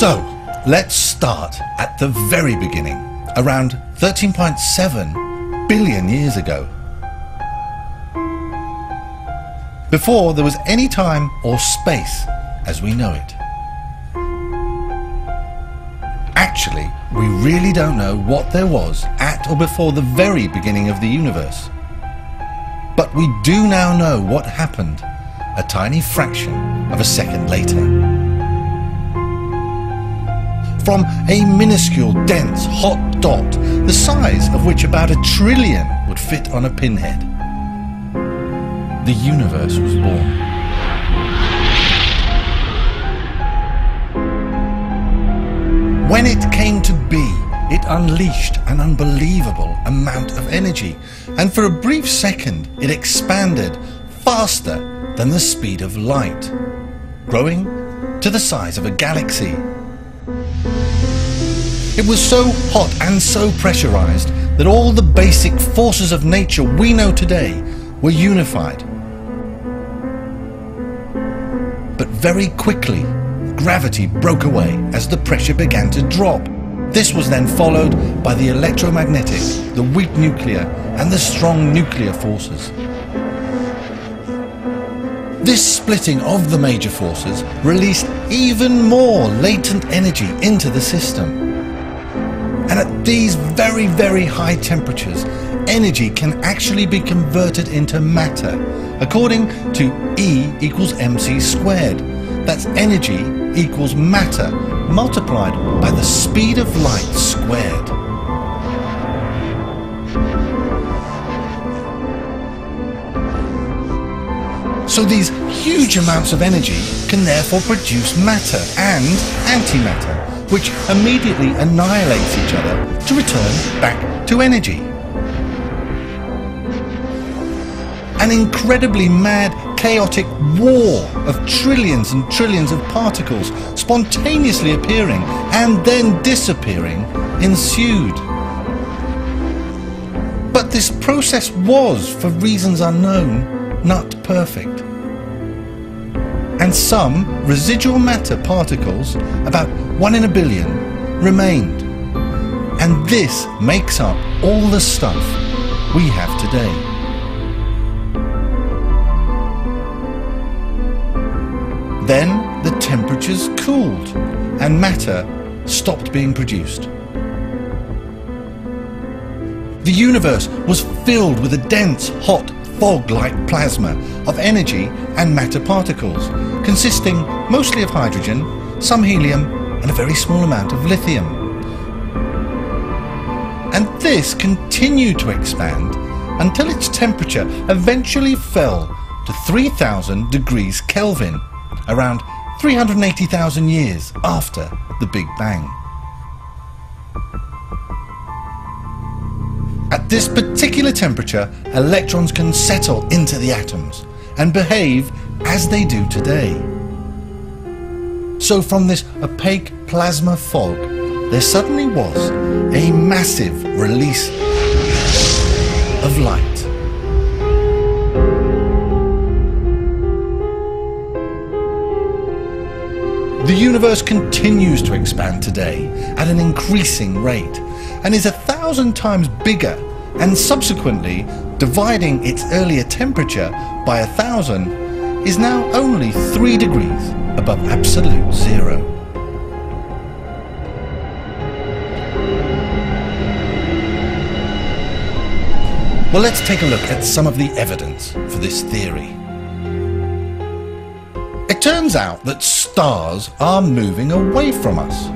So, let's start at the very beginning, around 13.7 billion years ago. Before there was any time or space as we know it. Actually, we really don't know what there was at or before the very beginning of the universe. But we do now know what happened a tiny fraction of a second later. From a minuscule, dense, hot dot, the size of which about 1 trillion would fit on a pinhead, the universe was born. When it came to be, it unleashed an unbelievable amount of energy, and for a brief second it expanded faster than the speed of light, growing to the size of a galaxy. It was so hot and so pressurized that all the basic forces of nature we know today were unified. But very quickly, gravity broke away as the pressure began to drop. This was then followed by the electromagnetic, the weak nuclear and the strong nuclear forces. This splitting of the major forces released even more latent energy into the system. And at these very, very high temperatures, energy can actually be converted into matter, according to E equals mc squared. That's energy equals matter multiplied by the speed of light squared. So these huge amounts of energy can therefore produce matter and antimatter, which immediately annihilates each other to return back to energy. An incredibly mad, chaotic war of trillions and trillions of particles spontaneously appearing and then disappearing ensued. But this process was, for reasons unknown, not perfect. And some residual matter particles, about 1 in a billion, remained. And this makes up all the stuff we have today. Then the temperatures cooled and matter stopped being produced. The universe was filled with a dense, hot, fog-like plasma of energy and matter particles, consisting mostly of hydrogen, some helium, and a very small amount of lithium. And this continued to expand until its temperature eventually fell to 3000 degrees Kelvin, around 380,000 years after the Big Bang. At this particular temperature, electrons can settle into the atoms and behave as they do today. So from this opaque plasma fog, there suddenly was a massive release of light. The universe continues to expand today at an increasing rate and is 1,000 times bigger, and subsequently dividing its earlier temperature by 1,000 is now only 3 degrees above absolute zero. Well, let's take a look at some of the evidence for this theory. It turns out that stars are moving away from us.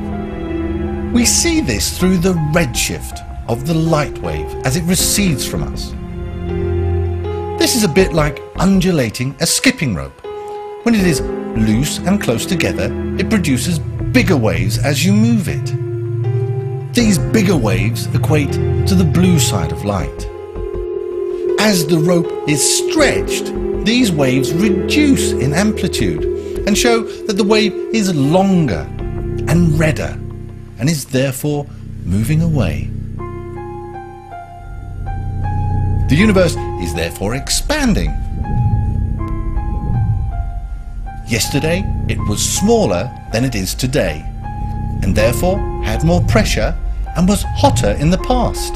We see this through the redshift of the light wave as it recedes from us. This is a bit like undulating a skipping rope. When it is loose and close together, it produces bigger waves as you move it. These bigger waves equate to the blue side of light. As the rope is stretched, these waves reduce in amplitude and show that the wave is longer and redder and is therefore moving away. The universe is therefore expanding. Yesterday it was smaller than it is today, and therefore had more pressure and was hotter in the past.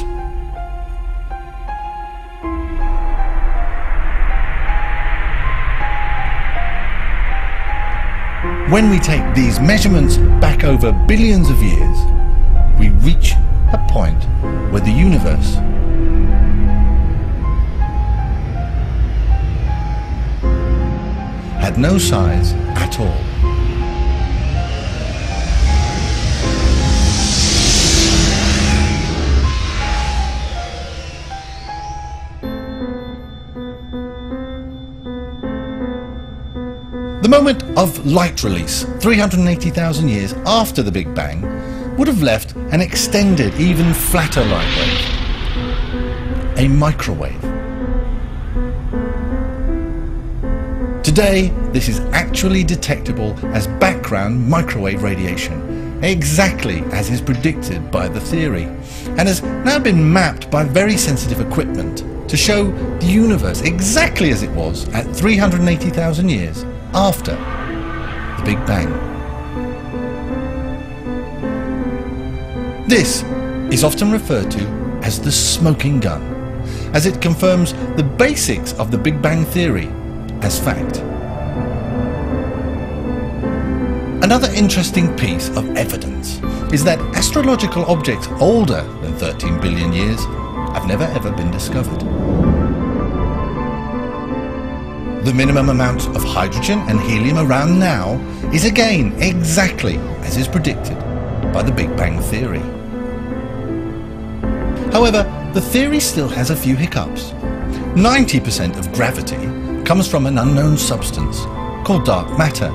When we take these measurements back over billions of years, we reach a point where the universe had no size at all. The moment of light release, 380,000 years after the Big Bang, would have left an extended, even flatter light wave, a microwave. Today, this is actually detectable as background microwave radiation, exactly as is predicted by the theory, and has now been mapped by very sensitive equipment to show the universe exactly as it was at 380,000 years after the Big Bang. This is often referred to as the smoking gun, as it confirms the basics of the Big Bang theory as fact. Another interesting piece of evidence is that astrological objects older than 13 billion years have never ever been discovered. The minimum amount of hydrogen and helium around now is again exactly as is predicted by the Big Bang theory. However, the theory still has a few hiccups. 90% of gravity comes from an unknown substance called dark matter,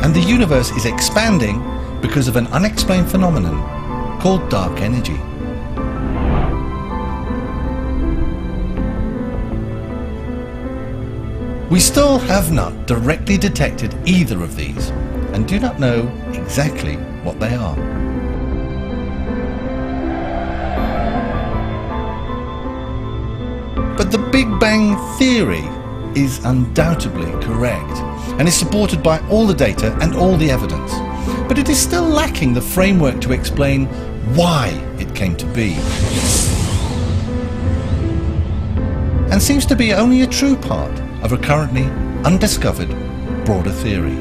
and the universe is expanding because of an unexplained phenomenon called dark energy. We still have not directly detected either of these and do not know exactly what they are. But the Big Bang theory is undoubtedly correct and is supported by all the data and all the evidence, but it is still lacking the framework to explain why it came to be, and seems to be only a true part of a currently undiscovered broader theory.